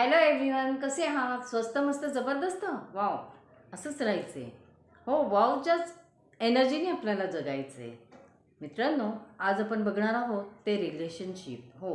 Hello everyone, कसे आहात? स्वस्त मस्त जबरदस्त वाव असंच राहायचे. हो, वावच्याच एनर्जीने आपल्याला जगायचे. मित्रांनो, आज आपण बघणार आहोत ते रिलेशनशिप. हो,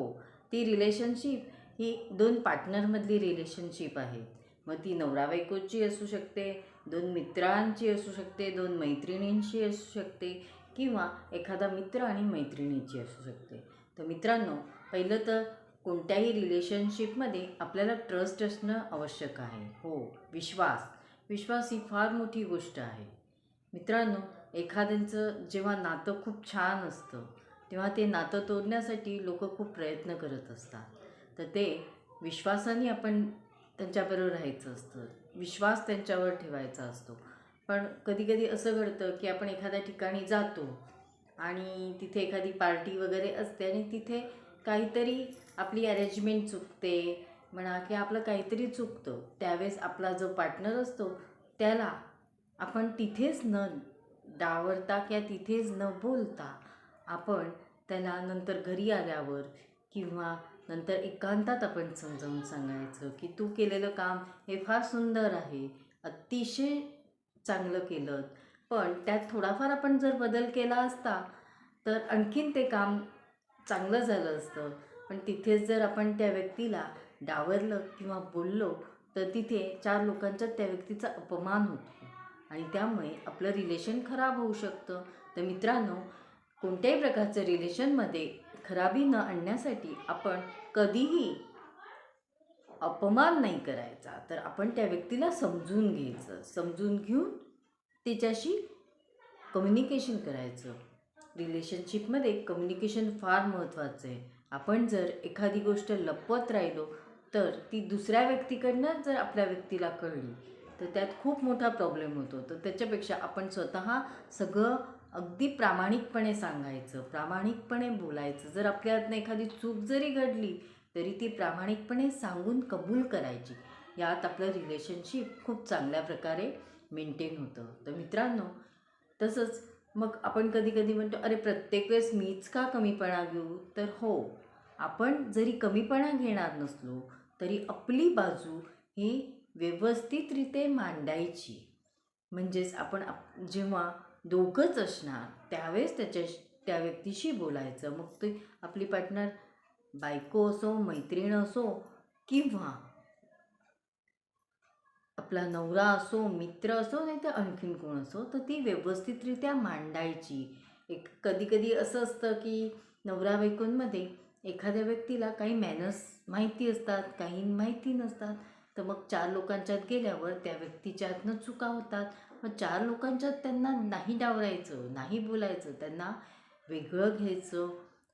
ती रिलेशनशिप ही दोन पार्टनरमधली रिलेशनशिप आहे. मग ती नवरा बायकोची असू शकते, दोन मित्रांची असू शकते, दोन मैत्रिणींची असू शकते, किंवा एखादा मित्र आणि मैत्रिणीची असू शकते. तर मित्रांनो, पहिलं तर कोणत्याही रिलेशनशिपमध्ये आपल्याला ट्रस्ट असणं आवश्यक आहे. हो, विश्वास. विश्वास ही फार मोठी गोष्ट आहे. मित्रांनो, एखाद्यांचं जेव्हा नातं खूप छान असतं तेव्हा ते नातं तोडण्यासाठी लोक खूप प्रयत्न करत असतात. तर ते विश्वासाने आपण त्यांच्याबरोबर राहायचं असतं, विश्वास त्यांच्यावर ठेवायचा असतो. पण कधीकधी असं घडतं की आपण एखाद्या ठिकाणी जातो आणि तिथे एखादी पार्टी वगैरे असते आणि तिथे काहीतरी आपली अरेंजमेंट चुकते म्हणा, की आपलं काहीतरी चुकतं. त्यावेळेस आपला जो पार्टनर असतो त्याला आपण तिथेच न डावरता किंवा तिथेच न बोलता आपण त्याला नंतर घरी आल्यावर किंवा नंतर एकांतात आपण समजावून सांगायचं की तू केलेलं काम हे फार सुंदर आहे, अतिशय चांगलं केलं, पण त्यात थोडाफार आपण जर बदल केला असता तर आणखीन ते काम चांगलं झालं असतं. पण तिथेच जर आपण त्या व्यक्तीला डावरलं किंवा बोललो तर तिथे चार लोकांच्यात त्या व्यक्तीचा अपमान होतो आणि त्यामुळे आपलं रिलेशन खराब होऊ शकतं. तर मित्रांनो, कोणत्याही प्रकारचं रिलेशनमध्ये खराबी न आणण्यासाठी आपण कधीही अपमान नाही करायचा. तर आपण त्या व्यक्तीला समजून घ्यायचं, समजून घेऊन तिच्याशी कम्युनिकेशन करायचं. रिलेशनशिपमध्ये कम्युनिकेशन फार महत्त्वाचं आहे. आपण जर एखादी गोष्ट लपवत राहिलो तर ती दुसऱ्या व्यक्तीकडनं जर आपल्या व्यक्तीला कळली तर त्यात खूप मोठा प्रॉब्लेम होतो. तर त्याच्यापेक्षा आपण स्वतः सगळं अगदी प्रामाणिकपणे सांगायचं, प्रामाणिकपणे बोलायचं. जर आपल्यातनं एखादी चूक जरी घडली तरी ती प्रामाणिकपणे सांगून कबूल करायची. यात आपलं रिलेशनशिप खूप चांगल्या प्रकारे मेंटेन होतं. तर मित्रांनो, तसंच मग आपण कधी कधी म्हणतो, अरे प्रत्येक वेळेस मीच का कमीपणा घेऊ? तर हो, आपण जरी कमीपणा घेणार नसलो तरी आपली बाजू ही व्यवस्थितरित्या मांडायची. म्हणजेच आपण जेव्हा दोघंच असणार त्यावेळेस त्या व्यक्तीशी बोलायचं. मग ते आपली पार्टनर बायको असो, मैत्रीण असो, किंवा आपला नवरा असो, मित्र असो, नाही तर आणखीन कोण असो, तर ती व्यवस्थितरित्या मांडायची. कधी कधी असं असतं की नवरा बायकोंमध्ये एखाद्या व्यक्तीला काही मॅनर्स माहिती असतात, काही माहिती नसतात. तर मग चार लोकांच्यात गेल्यावर त्या व्यक्तीच्या हातनं चुका होतात. मग चार लोकांच्यात त्यांना नाही डावरायचं, नाही बोलायचं, त्यांना वेगळं घ्यायचं,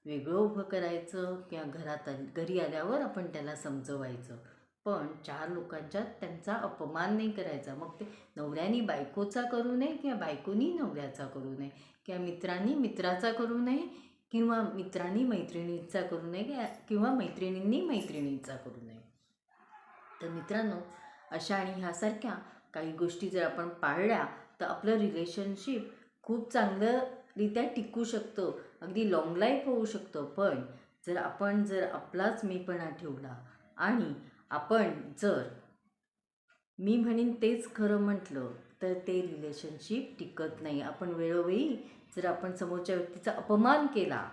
वेगळं उभं करायचं, किंवा घरी आल्यावर आपण त्याला समजवायचं. पण चार लोकांच्यात त्यांचा अपमान नाही करायचा. मग ते नवऱ्याने बायकोचा करू नये किंवा बायकोनी नवऱ्याचा करू नये, किंवा मित्रांनी मित्राचा करू नये, किंवा मित्रांनी मैत्रिणीचा करू नये, किंवा मैत्रिणींनी मैत्रिणीचा करू नये. तर मित्रांनो, अशा आणि ह्यासारख्या काही गोष्टी जर आपण पाळल्या तर आपलं रिलेशनशिप खूप चांगल्यारीत्या टिकू शकतं, अगदी लाँग लाईफ होऊ शकतं. पण जर आपलाच मीपणा ठेवला आणि आपण जर मी म्हणेन तेच खरं म्हटलं तर ते रिलेशनशिप टिकत नाही. आपण वेळोवेळी जर आपण समोरच्या व्यक्तीचा अपमान केला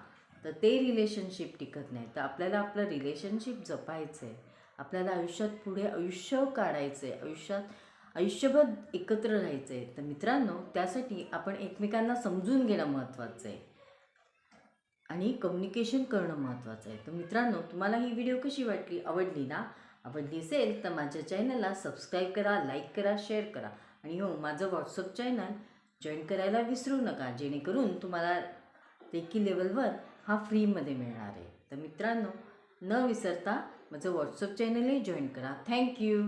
तर ते रिलेशनशिप टिकत नाही. तर आपल्याला आपलं रिलेशनशिप जपायचं आहे, आपल्याला आयुष्यात पुढे आयुष्य काढायचं आहे, आयुष्यभर एकत्र राहायचं आहे. तर मित्रांनो, त्यासाठी आपण एकमेकांना समजून घेणं महत्त्वाचं आहे आणि कम्युनिकेशन करणं महत्त्वाचं आहे. तर मित्रांनो, तुम्हाला ही व्हिडिओ कशी वाटली? आवडली ना? आवडली असेल तर माझ्या चॅनलला सबस्क्राईब करा, लाईक करा, शेअर करा. आणि हो, माझं व्हॉट्सअप चॅनल जॉईन करायला विसरू नका, जेणेकरून तुम्हाला रेकी लेवलवर हा फ्रीमध्ये मिळणार आहे. तर मित्रांनो, न विसरता माझं व्हॉट्सअप चॅनलही जॉईन करा. थँक्यू.